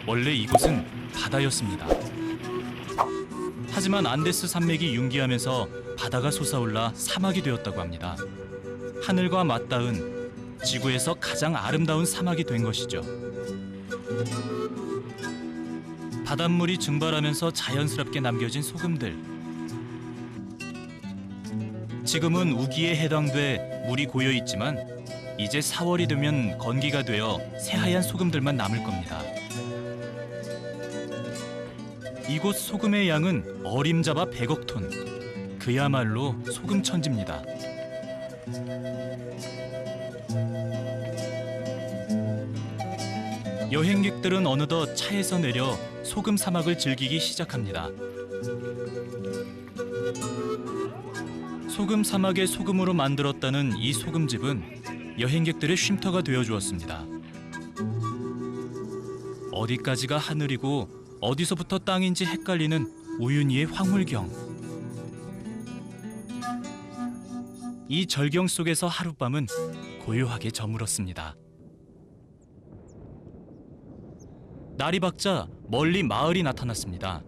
원래 이곳은 바다였습니다. 하지만 안데스 산맥이 융기하면서 바다가 솟아올라 사막이 되었다고 합니다. 하늘과 맞닿은 지구에서 가장 아름다운 사막이 된 것이죠. 바닷물이 증발하면서 자연스럽게 남겨진 소금들. 지금은 우기에 해당돼 물이 고여 있지만 이제 4월이 되면 건기가 되어 새하얀 소금들만 남을 겁니다. 이곳 소금의 양은 어림잡아 100억 톤. 그야말로 소금 천지입니다. 여행객들은 어느덧 차에서 내려 소금 사막을 즐기기 시작합니다. 소금 사막의 소금으로 만들었다는 이 소금집은 여행객들의 쉼터가 되어 주었습니다. 어디까지가 하늘이고 어디서부터 땅인지 헷갈리는 우윤희의 황홀경. 이 절경 속에서 하룻밤은 고요하게 저물었습니다. 날이 밝자 멀리 마을이 나타났습니다.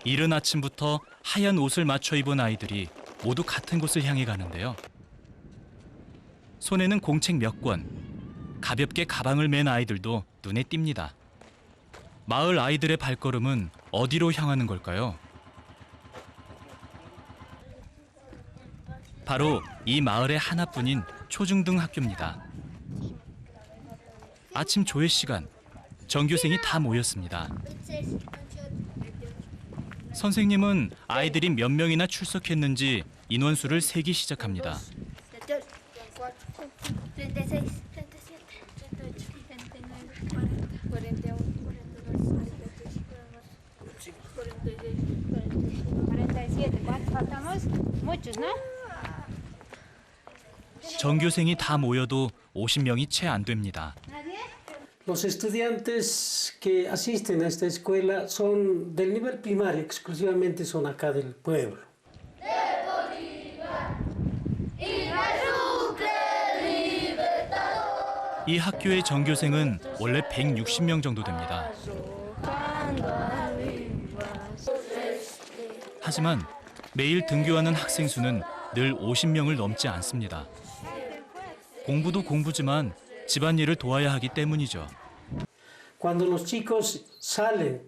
이른 아침부터 하얀 옷을 맞춰 입은 아이들이 모두 같은 곳을 향해 가는데요. 손에는 공책 몇 권, 가볍게 가방을 맨 아이들도 눈에 띕니다. 마을 아이들의 발걸음은 어디로 향하는 걸까요? 바로 이 마을의 하나뿐인 초중등 학교입니다. 아침 조회 시간, 전교생이 다 모였습니다. 선생님은 아이들이 몇 명이나 출석했는지 인원수를 세기 시작합니다. 전교생이 다 모여도 50명이 채 안 됩니다. Los estudiantes que asisten a esta escuela son del nivel primario, exclusivamente son acá del pueblo. 이 학교의 전교생은 원래 160명 정도 됩니다. 하지만 매일 등교하는 학생 수는 늘 50명을 넘지 않습니다. 공부도 공부지만 집안일을 도와야 하기 때문이죠. Cuando los chicos salen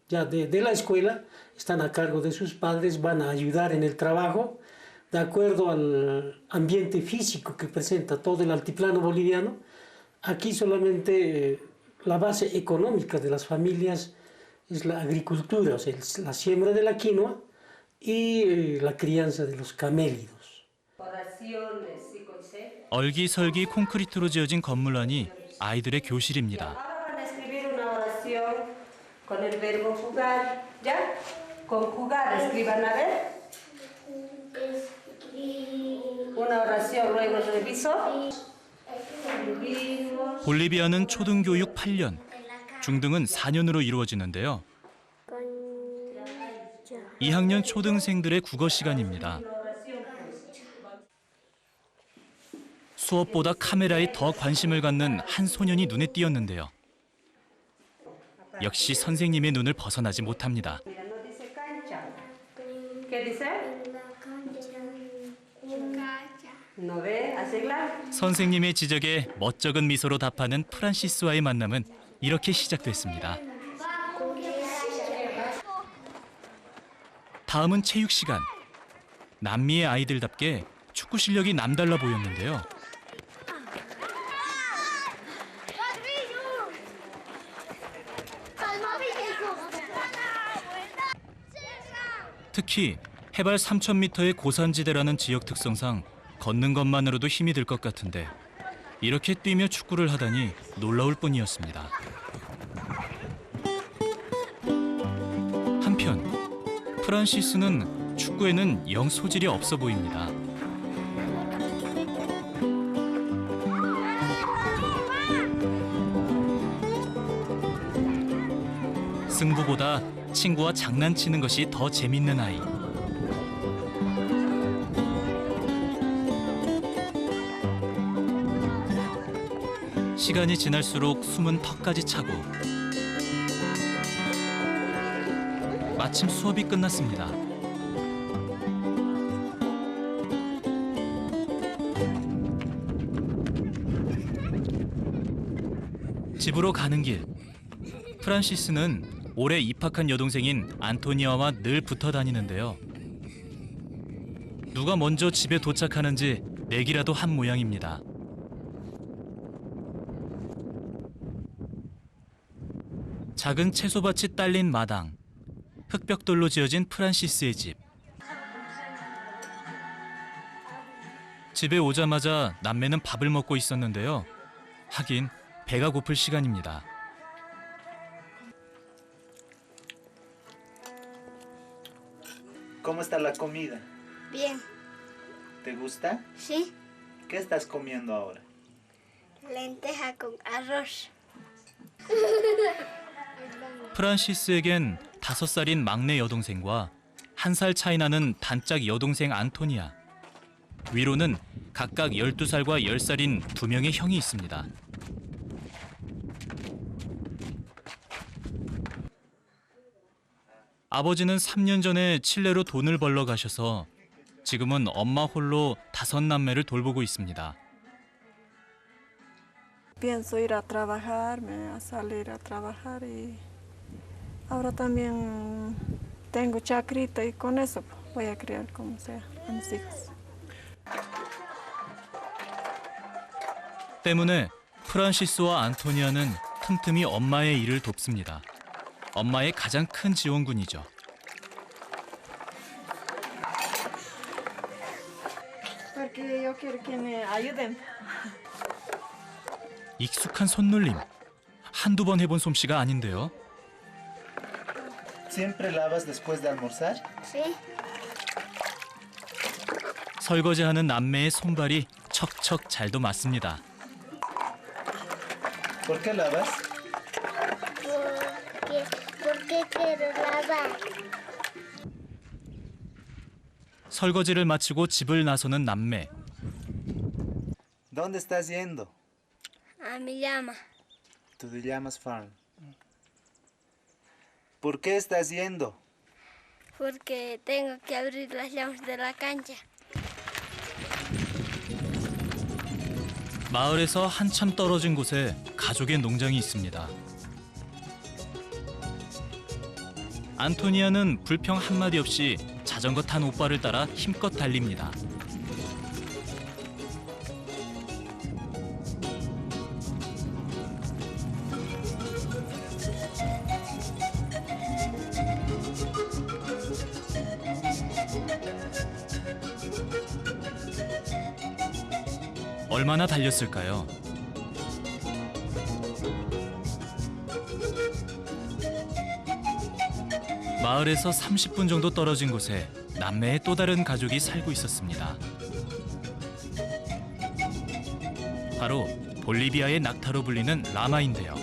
ya de la escuela, están a cargo de sus padres, van a ayudar en el trabajo, de acuerdo al ambiente físico que presenta todo el altiplano boliviano. Aquí solamente la base económica de las familias es la agricultura, o sea, la siembra de la quinoa y la crianza de los camélidos. 얼기설기 콘크리트로 지어진 건물 안이 아이들의 교실입니다. 볼리비아는 초등교육 8년, 중등은 4년으로 이루어지는데요. 2학년 초등생들의 국어 시간입니다. 수업보다 카메라에 더 관심을 갖는 한 소년이 눈에 띄었는데요. 역시 선생님의 눈을 벗어나지 못합니다. 선생님의 지적에 멋쩍은 미소로 답하는 프란시스와의 만남은 이렇게 시작됐습니다. 다음은 체육 시간. 남미의 아이들답게 축구 실력이 남달라 보였는데요. 특히 해발 3,000m의 고산지대라는 지역 특성상 걷는 것만으로도 힘이 들 것 같은데 이렇게 뛰며 축구를 하다니 놀라울 뿐이었습니다. 한편 프란시스는 축구에는 영 소질이 없어 보입니다. 승부보다 친구와 장난치는 것이 더 재밌는 아이. 시간이 지날수록 숨은 턱까지 차고 마침 수업이 끝났습니다. 집으로 가는 길, 프란시스는 올해 입학한 여동생인 안토니아와 늘 붙어 다니는데요. 누가 먼저 집에 도착하는지 내기라도 한 모양입니다. 작은 채소밭이 딸린 마당, 흙벽돌로 지어진 프란시스의 집. 집에 오자마자 남매는 밥을 먹고 있었는데요. 하긴 배가 고플 시간입니다. ¿Cómo está la comida? Bien, ¿Te gusta? sí, ¿Qué estás comiendo ahora? lenteja con arroz. 프란시스에겐 5살인 막내 여동생과 1살 차이 나는 단짝 여동생 안토니아. 위로는 각각 12살과 10살인 2명의 형이 있습니다. 아버지는 3년 전에 칠레로 돈을 벌러 가셔서 지금은 엄마 홀로 5남매를 돌보고 있습니다. Pienso ir a trabajar, me voy a salir a trabajar y ahora también tengo chacrita y con eso voy a criar como sea a mis hijos. 때문에 프란시스와 안토니아는 틈틈이 엄마의 일을 돕습니다. 엄마의 가장 큰 지원군이죠. Porque yo quiero que me ayuden. 익숙한 손놀림. 한두 번 해본 솜씨가 아닌데요. ¿Siempre lavas después de almorzar? Sí, 설거지하는 남매의 손발이 척척 잘도 맞습니다. ¿Por qué lavas? porque quiero lavar. 설거지를 마치고 집을 나서는 남매. ¿Dónde estás yendo? A mi llama, To the Llamas Farm. ¿Por qué estás yendo? porque tengo que abrir las llamas de la cancha. 마을에서 한참 떨어진 곳에 가족의 농장이 있습니다. 안토니아는 불평 한마디 없이 자전거 탄 오빠를 따라 힘껏 달립니다. 얼마나 달렸을까요? 마을에서 30분 정도 떨어진 곳에 남매의 또 다른 가족이 살고 있었습니다. 바로 볼리비아의 낙타로 불리는 라마인데요.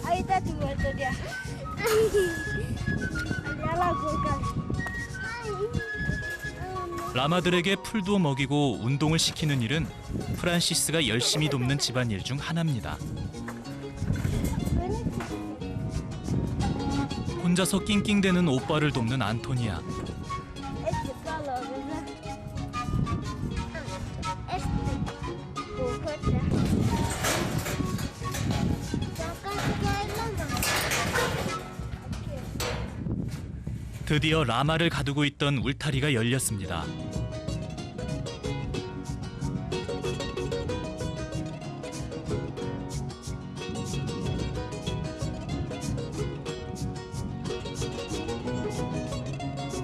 Ahí está tu muerto ya. Allá la boca. 라마들에게 풀도 먹이고 운동을 시키는 일은 프란시스가 열심히 돕는 집안일 중 하나입니다. 혼자서 낑낑대는 오빠를 돕는 안토니아. Este solo, ¿verdad? Este. Cococha. 드디어 라마를 가두고 있던 울타리가 열렸습니다.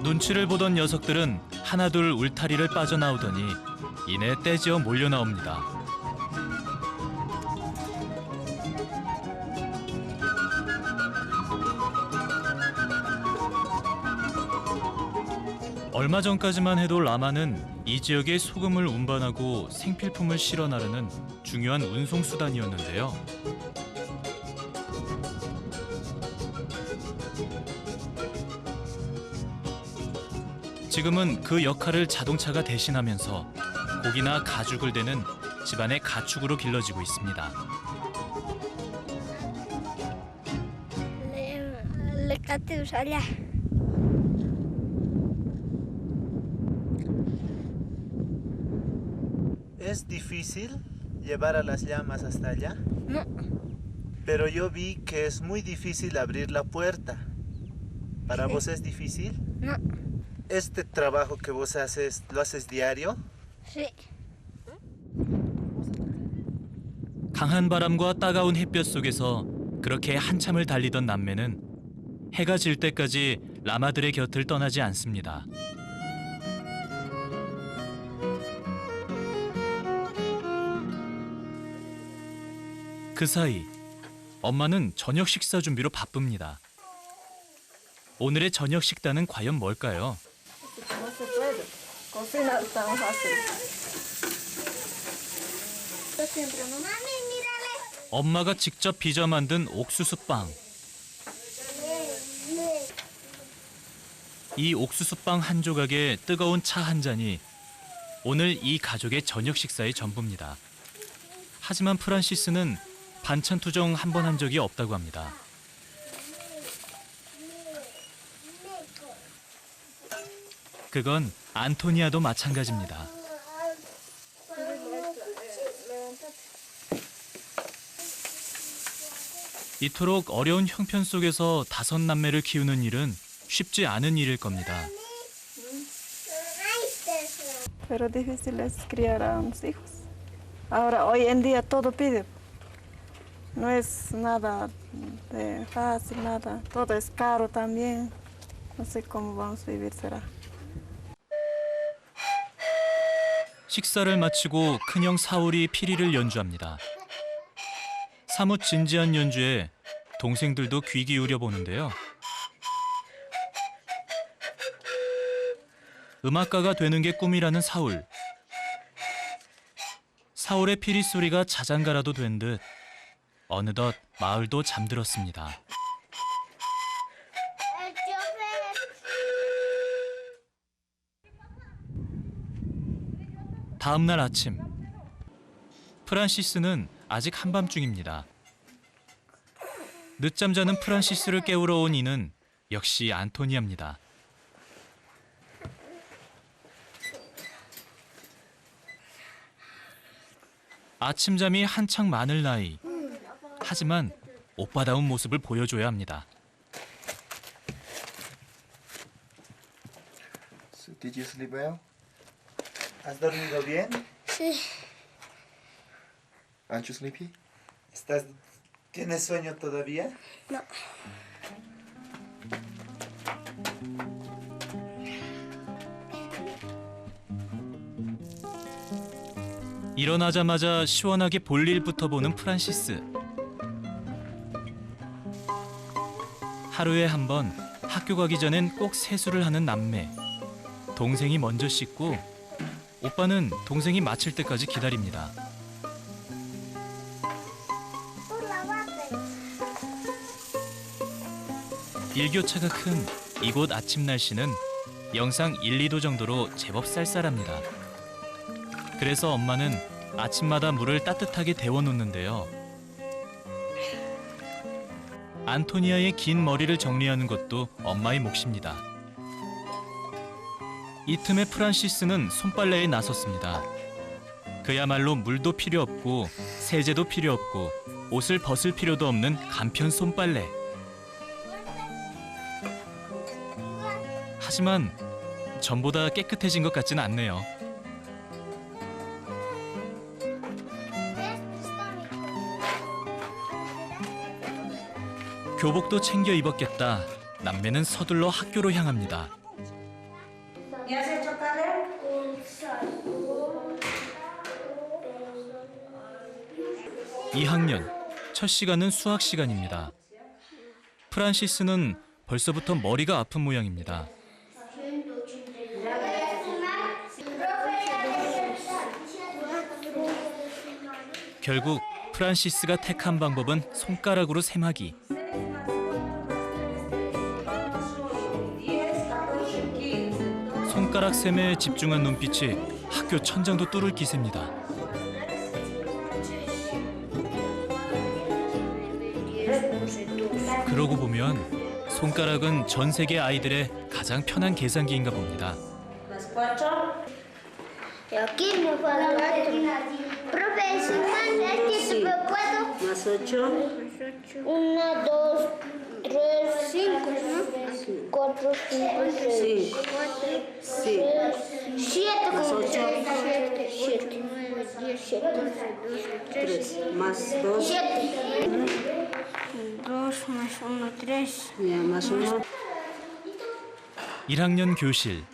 눈치를 보던 녀석들은 하나둘 울타리를 빠져나오더니 이내 떼지어 몰려 나옵니다. 얼마 전까지만 해도 라마는 이 지역에 소금을 운반하고 생필품을 실어 나르는 중요한 운송 수단이었는데요. 지금은 그 역할을 자동차가 대신하면서 고기나 가죽을 대는 집안의 가축으로 길러지고 있습니다. Le catus allá. ¿Es difícil llevar a las llamas hasta allá? No, Pero yo vi que es muy difícil abrir la puerta. ¿Para Sí. vos es difícil? no, ¿Este trabajo que vos haces, lo haces diario? sí. 강한 바람과 따가운 햇볕 속에서 그렇게 한참을 달리던 남매는 해가 질 때까지 라마들의 곁을 떠나지 않습니다. 그 사이 엄마는 저녁 식사 준비로 바쁩니다. 오늘의 저녁 식단은 과연 뭘까요? No se puede cocinar tan fácil. 엄마가 직접 빚어 만든 옥수수빵. 이 옥수수빵 한 조각에 뜨거운 차 한 잔이 오늘 이 가족의 저녁 식사의 전부입니다. 하지만 프란시스는 반찬 투정 한 번 한 적이 없다고 합니다. 그건 안토니아도 마찬가지입니다. 이토록 어려운 형편 속에서 5남매를 키우는 일은 쉽지 않은 일일 겁니다. Pero difícil es criar a unos hijos. Ahora, hoy en día todo pide. No es nada de fácil, nada. Todo es caro también. No sé cómo vamos a vivir, será. 식사를 마치고 큰형 사울이 피리를 연주합니다. 사뭇 진지한 연주에 동생들도 귀 기울여 보는데요. 음악가가 되는 게 꿈이라는 사울. 사울의 피리 소리가 자장가라도 된 듯 어느덧 마을도 잠들었습니다. 다음 날 아침, 프란시스는 아직 한밤중입니다. 늦잠 자는 프란시스를 깨우러 온 이는 역시 안토니아입니다. 아침잠이 한창 많을 나이. 하지만 오빠다운 모습을 보여줘야 합니다. So, did you sleep well? ¿Has dormido bien? Sí, Aren't you sleepy? ¿Tienes sueño todavía? no. 일어나자마자 시원하게 볼일부터 보는 프란시스. 하루에 한 번 학교 가기 전엔 꼭 세수를 하는 남매. 동생이 먼저 씻고 오빠는 동생이 마칠 때까지 기다립니다. 일교차가 큰 이곳 아침 날씨는 영상 1, 2도 정도로 제법 쌀쌀합니다. 그래서 엄마는 아침마다 물을 따뜻하게 데워놓는데요. 안토니아의 긴 머리를 정리하는 것도 엄마의 몫입니다. 이 틈에 프란시스는 손빨래에 나섰습니다. 그야말로 물도 필요 없고 세제도 필요 없고 옷을 벗을 필요도 없는 간편 손빨래. 하지만 전보다 깨끗해진 것 같지는 않네요. 교복도 챙겨 입었겠다. 남매는 서둘러 학교로 향합니다. 2학년 첫 시간은 수학 시간입니다. 프란시스는 벌써부터 머리가 아픈 모양입니다. 결국 프란시스가 택한 방법은 손가락으로 세마기. 손가락 셈에 집중한 눈빛이 학교 천장도 뚫을 기세입니다. 그러고 보면 손가락은 전 세계 아이들의 가장 편한 계산기인가 봅니다. Y aquí me falta profe, si más me puedo. Más 8. 1, 2, 3, 5, 4, 5, 6, 7, 7, Más 8. 7, 9, 10, 7, 3. Más 2. 7. 2 más 1, 3. Ya, más 1. 1학년 교실.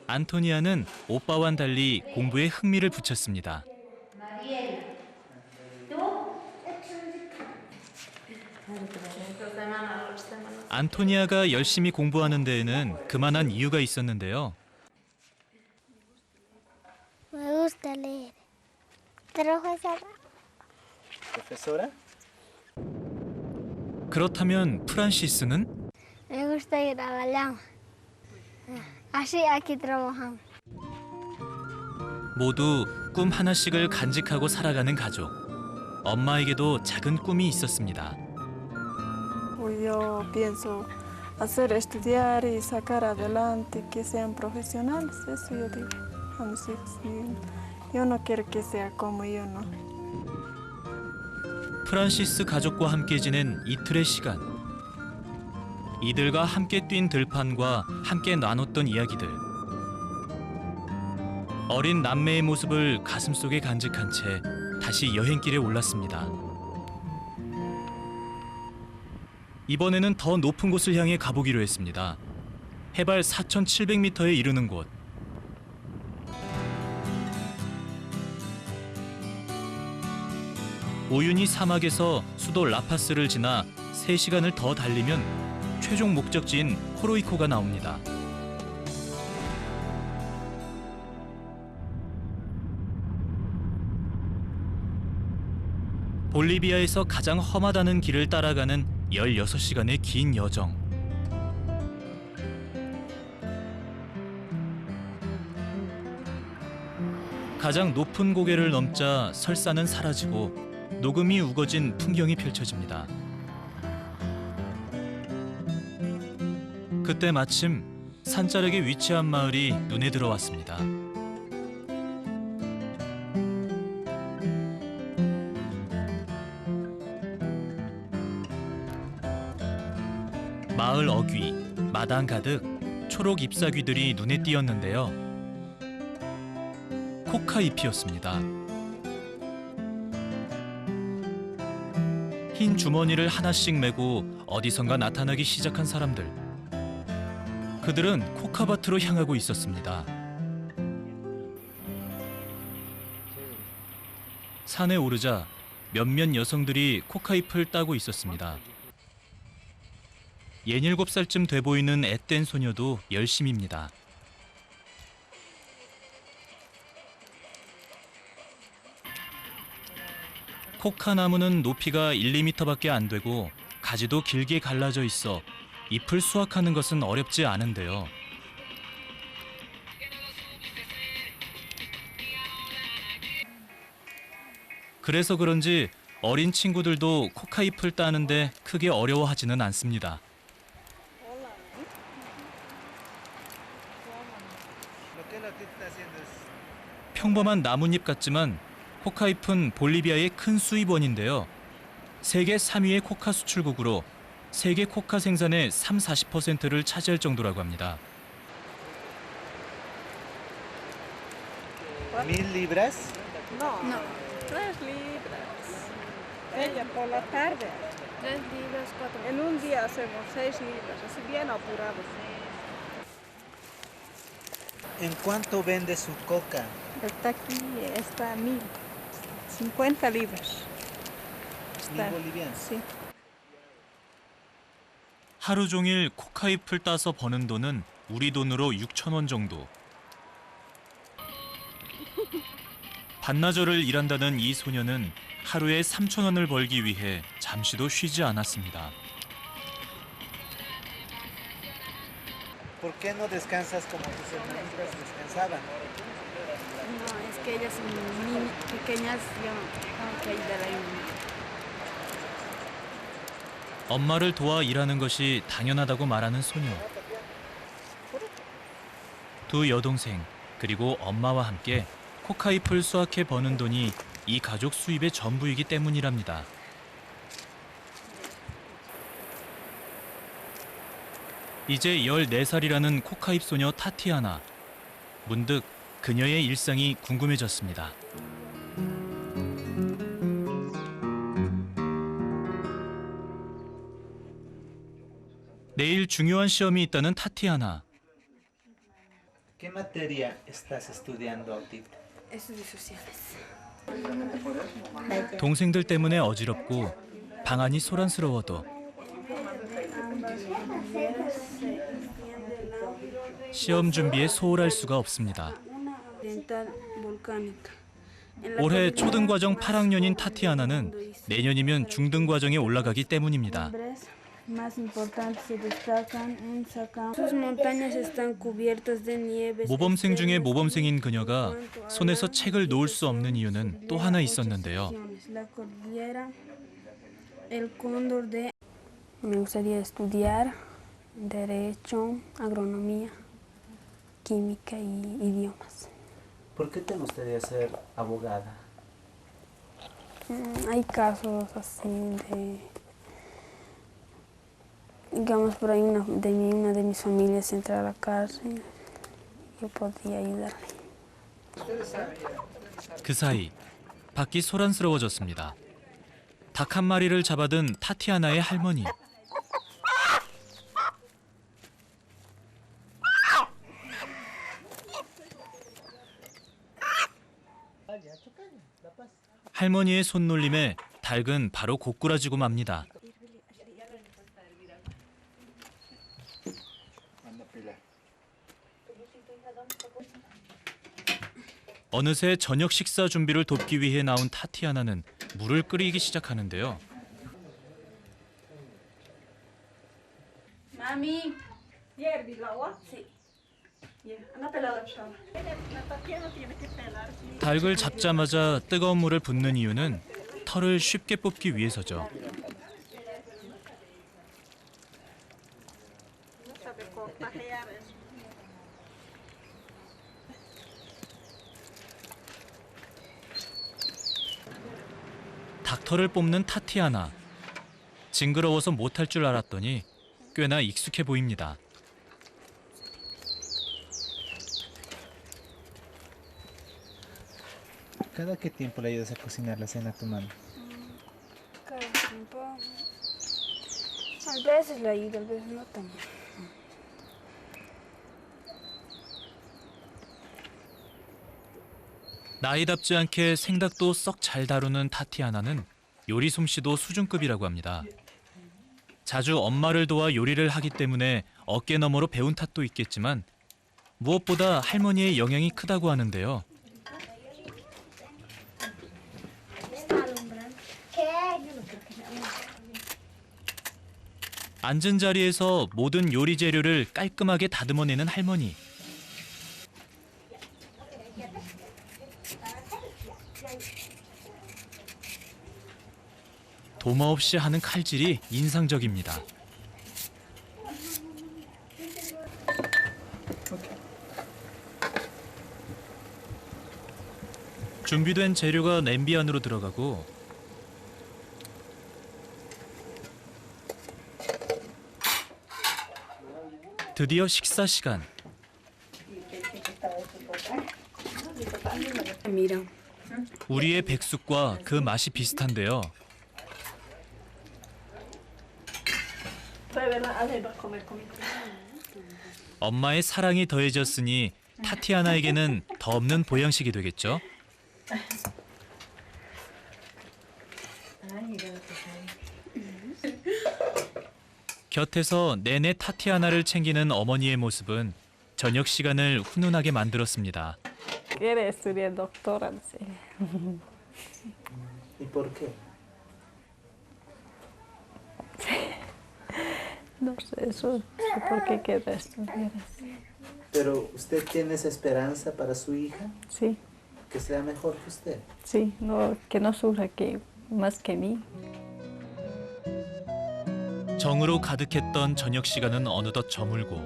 안토니아는 오빠와는 달리 공부에 흥미를 붙였습니다. 안토니아가 열심히 공부하는 데에는 그만한 이유가 있었는데요. Me gusta leer. Profesora. ¿Profesora? 그렇다면 프란시스는? Me gusta ir a la llama. Así aquí trabajamos. 모두 꿈 하나씩을 간직하고 살아가는 가족. 엄마에게도 작은 꿈이 있었습니다. Yo pienso hacer estudiar y sacar adelante, que sean profesionales, eso yo digo a mis hijos. Yo no quiero que sea como yo, no. 프란시스 가족과 함께 지낸 이틀의 시간. 이들과 함께 뛴 들판과 함께 나눴던 이야기들. 어린 남매의 모습을 가슴속에 간직한 채 다시 여행길에 올랐습니다. 이번에는 더 높은 곳을 향해 가보기로 했습니다. 해발 4,700m에 이르는 곳. 우유니 사막에서 수도 라파스를 지나 3시간을 더 달리면 최종 목적지인 코로이코가 나옵니다. 볼리비아에서 가장 험하다는 길을 따라가는 16시간의 긴 여정. 가장 높은 고개를 넘자 설산은 사라지고 녹음이 우거진 풍경이 펼쳐집니다. 그때 마침 산자락에 위치한 마을이 눈에 들어왔습니다. 마을 어귀, 마당 가득 초록 잎사귀들이 눈에 띄었는데요. 코카잎이었습니다. 흰 주머니를 하나씩 메고 어디선가 나타나기 시작한 사람들. 그들은 코카밭으로 향하고 있었습니다. 산에 오르자 몇몇 여성들이 코카잎을 따고 있었습니다. 17살쯤 돼 보이는 앳된 소녀도 열심입니다. 코카 나무는 높이가 1, 2m밖에 안 되고 가지도 길게 갈라져 있어 잎을 수확하는 것은 어렵지 않은데요. 그래서 그런지 어린 친구들도 코카잎을 따는데 크게 어려워하지는 않습니다. 평범한 나뭇잎 같지만 코카잎은 볼리비아의 큰 수입원인데요. 세계 3위의 코카 수출국으로 세계 코카 생산의 30-40%를 차지할 정도라고 합니다. 1000 libras. No, 3 libras. Ella por la tarde. 3 libras, 4. En un día hacemos 6 libras, así bien apurados. ¿En cuánto vende su coca? Está aquí, está a 1000. 50 libras. 1000 bolivianos. Sí. 하루 종일 코카잎을 따서 버는 돈은 우리 돈으로 6,000원 정도. 반나절을 일한다는 이 소녀는 하루에 3,000원을 벌기 위해 잠시도 쉬지 않았습니다. ¿Por qué no descansas como tus hermanitas descansaban? No, es que ellas son muy pequeñas, yo tengo que ayudar a ellas. 엄마를 도와 일하는 것이 당연하다고 말하는 소녀. 두 여동생 그리고 엄마와 함께 코카잎을 수확해 버는 돈이 이 가족 수입의 전부이기 때문이랍니다. 이제 14살이라는 코카잎 소녀 타티아나. 문득 그녀의 일상이 궁금해졌습니다. 내일 중요한 시험이 있다는 타티아나. ¿Qué materia estás estudiando ahorita? Estudios sociales. 동생들 때문에 어지럽고 방안이 소란스러워도 시험 준비에 소홀할 수가 없습니다. Dental volcánica. 올해 초등과정 8학년인 타티아나는 내년이면 중등과정에 올라가기 때문입니다. Más importantes se destacan en Sacam. Sus montañas están cubiertas de nieve. 모범생 중에 모범생인 그녀가 손에서 책을 놓을 수 없는 이유는 또 하나 있었는데요. La cordillera, el cóndor de. Me gustaría estudiar derecho, agronomía, química y idiomas. ¿Por qué te gustaría ser abogada? Hay casos así de, digamos, por ahí una de mis familias entra a la cárcel, yo podría ayudarle. 그 사이 밖이 소란스러워졌습니다. 닭 한 마리를 잡아든 타티아나의 할머니. 할머니의 손놀림에 닭은 바로 고꾸라지고 맙니다. 어느새 저녁 식사 준비를 돕기 위해 나온 타티아나는 물을 끓이기 시작하는데요. Mami. 닭을 잡자마자 뜨거운 물을 붓는 이유는 털을 쉽게 뽑기 위해서죠. 닭털을 뽑는 타티아나. 징그러워서 못할 줄 알았더니 꽤나 익숙해 보입니다. ¿Cada qué tiempo le ayudas a cocinar la cena a tu mami? Cada tiempo. A veces le ayudo, a veces no tanto. 나이답지 않게 생닭도 썩 잘 다루는 타티아나는 요리 솜씨도 수준급이라고 합니다. 자주 엄마를 도와 요리를 하기 때문에 어깨너머로 배운 탓도 있겠지만 무엇보다 할머니의 영향이 크다고 하는데요. 앉은 자리에서 모든 요리 재료를 깔끔하게 다듬어내는 할머니. 도마 없이 하는 칼질이 인상적입니다. 준비된 재료가 냄비 안으로 들어가고 드디어 식사 시간. Mira. 우리의 백숙과 그 맛이 비슷한데요. 엄마의 사랑이 더해졌으니 타티아나에게는 더 없는 보양식이 되겠죠. 곁에서 내내 타티아나를 챙기는 어머니의 모습은 저녁 시간을 훈훈하게 만들었습니다. Quiere estudiar doctora. Sí. ¿Y por qué? No sé, eso por qué queda estudiar así. Pero ¿usted tiene esa esperanza para su hija? Sí, Que sea mejor que usted. sí, no, que no sufra que, más que mí. 정으로 가득했던 저녁 시간은 어느덧 저물고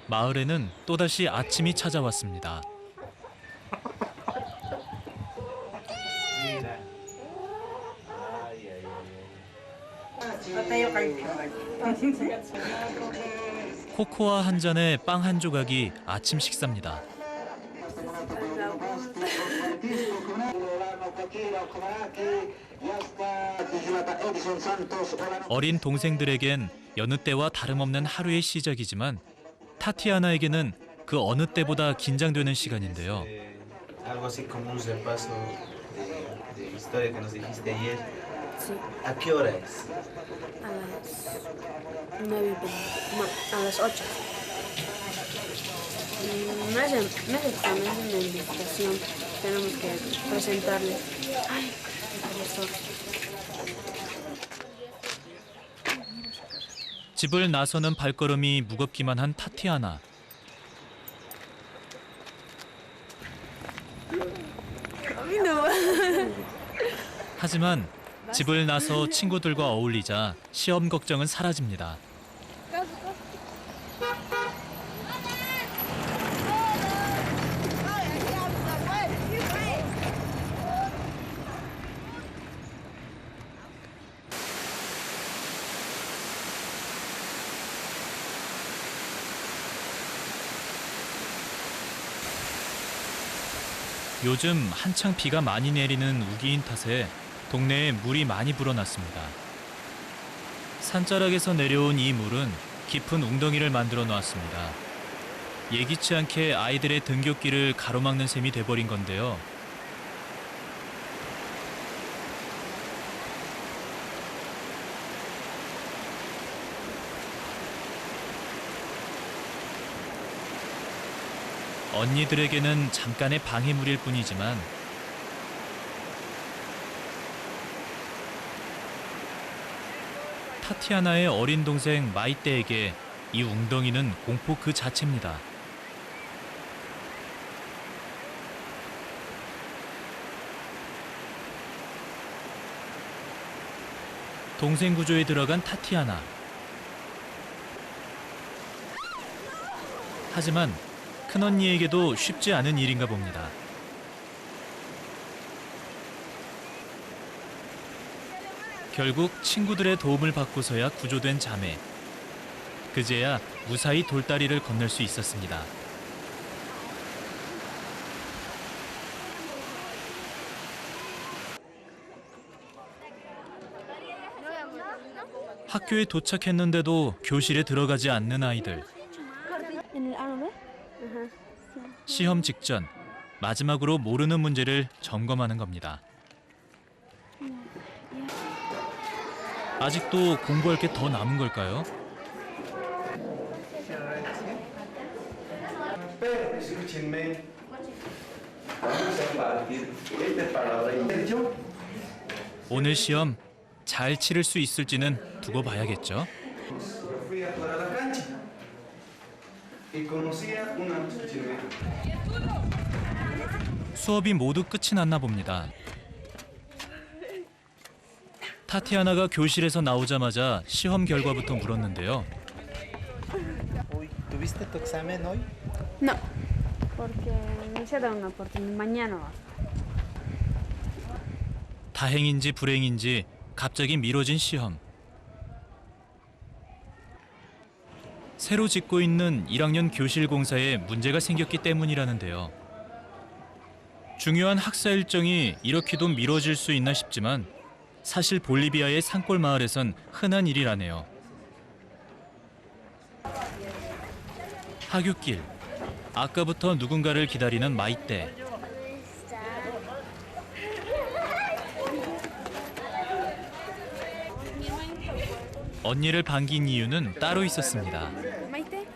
마을에는 또다시 아침이 찾아왔습니다. 코코아 한 잔에 빵 한 조각이 아침 식사입니다. 어린 동생들에겐 여느 때와 다름없는 하루의 시작이지만 타티아나에게는 그 어느 때보다 긴장되는 시간인데요. Algo así como un repaso de historia que nos dijiste ayer. Sí, ¿A qué hora es? a las 9:20, no, a las 8. No es examen, es una invitación. Tenemos que presentarle. Ay, profesor. 집을 나서는 발걸음이 무겁기만 한 타티아나. 하지만 집을 나서 친구들과 어울리자 시험 걱정은 사라집니다. 요즘 한창 비가 많이 내리는 우기인 탓에 동네에 물이 많이 불어났습니다. 산자락에서 내려온 이 물은 깊은 웅덩이를 만들어 놓았습니다. 예기치 않게 아이들의 등굣길을 가로막는 셈이 돼버린 건데요. 언니들에게는 잠깐의 방해물일 뿐이지만 타티아나의 어린 동생 마이떼에게 이 웅덩이는 공포 그 자체입니다. 동생 구조에 들어간 타티아나. 하지만 큰언니에게도 쉽지 않은 일인가 봅니다. 결국 친구들의 도움을 받고서야 구조된 자매. 그제야 무사히 돌다리를 건널 수 있었습니다. 학교에 도착했는데도 교실에 들어가지 않는 아이들. 시험 직전 마지막으로 모르는 문제를 점검하는 겁니다. 아직도 공부할 게 더 남은 걸까요? 오늘 시험 잘 치를 수 있을지는 두고 봐야겠죠. 수업이 모두 끝이 났나 봅니다. 타티아나가 교실에서 나오자마자 시험 결과부터 물었는데요. ¿Tuviste tu examen hoy? No, porque me hicieron una oportunidad. Mañana va. 다행인지 불행인지 갑자기 미뤄진 시험. 새로 짓고 있는 1학년 교실 공사에 문제가 생겼기 때문이라는데요. 중요한 학사 일정이 이렇게도 미뤄질 수 있나 싶지만 사실 볼리비아의 산골 마을에선 흔한 일이라네요. 하굣길. 아까부터 누군가를 기다리는 마이떼. 언니를 반긴 이유는 따로 있었습니다. Maite.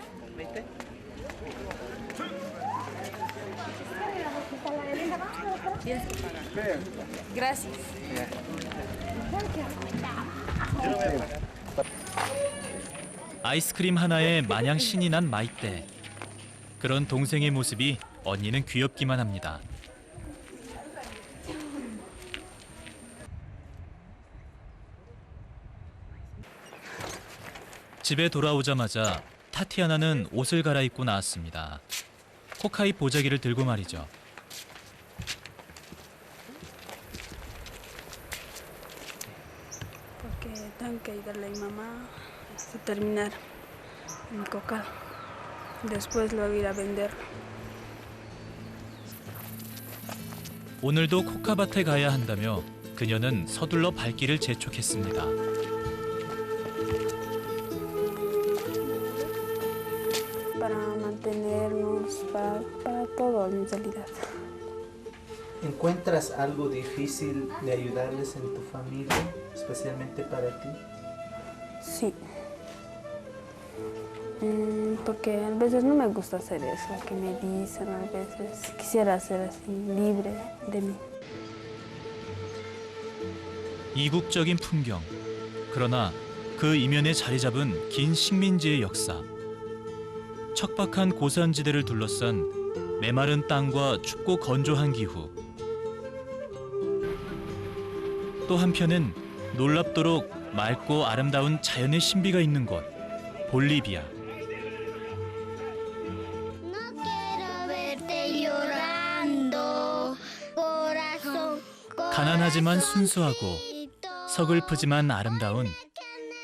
Tienes que pagar. Gracias. 아이스크림 하나에 마냥 신이 난 마이떼. 그런 동생의 모습이 언니는 귀엽기만 합니다. 집에 돌아오자마자 타티아나는 옷을 갈아입고 나왔습니다. 코카이 보자기를 들고 말이죠. Porque tengo que ayudarle a mi mamá hasta terminar mi cocal. Después luego ir a venderlo. 오늘도 코카밭에 가야 한다며 그녀는 서둘러 발길을 재촉했습니다. Para mantenernos, para todo en realidad. ¿Encuentras algo difícil de ayudarles en tu familia, especialmente para ti? Sí. Porque a veces no me gusta hacer eso, que me dicen a veces. Quisiera ser así, libre de mí. 이국적인 풍경. 그러나 그 이면에 자리 잡은 긴 식민지의 역사. 척박한 고산지대를 둘러싼 메마른 땅과 춥고 건조한 기후. 또 한편은 놀랍도록 맑고 아름다운 자연의 신비가 있는 곳, 볼리비아. No quiero verte llorando, corazón. 가난하지만 순수하고 서글프지만 아름다운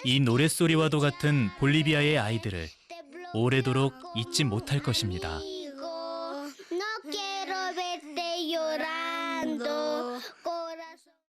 이 노랫소리와도 같은 볼리비아의 아이들을 오래도록 잊지 못할 것입니다.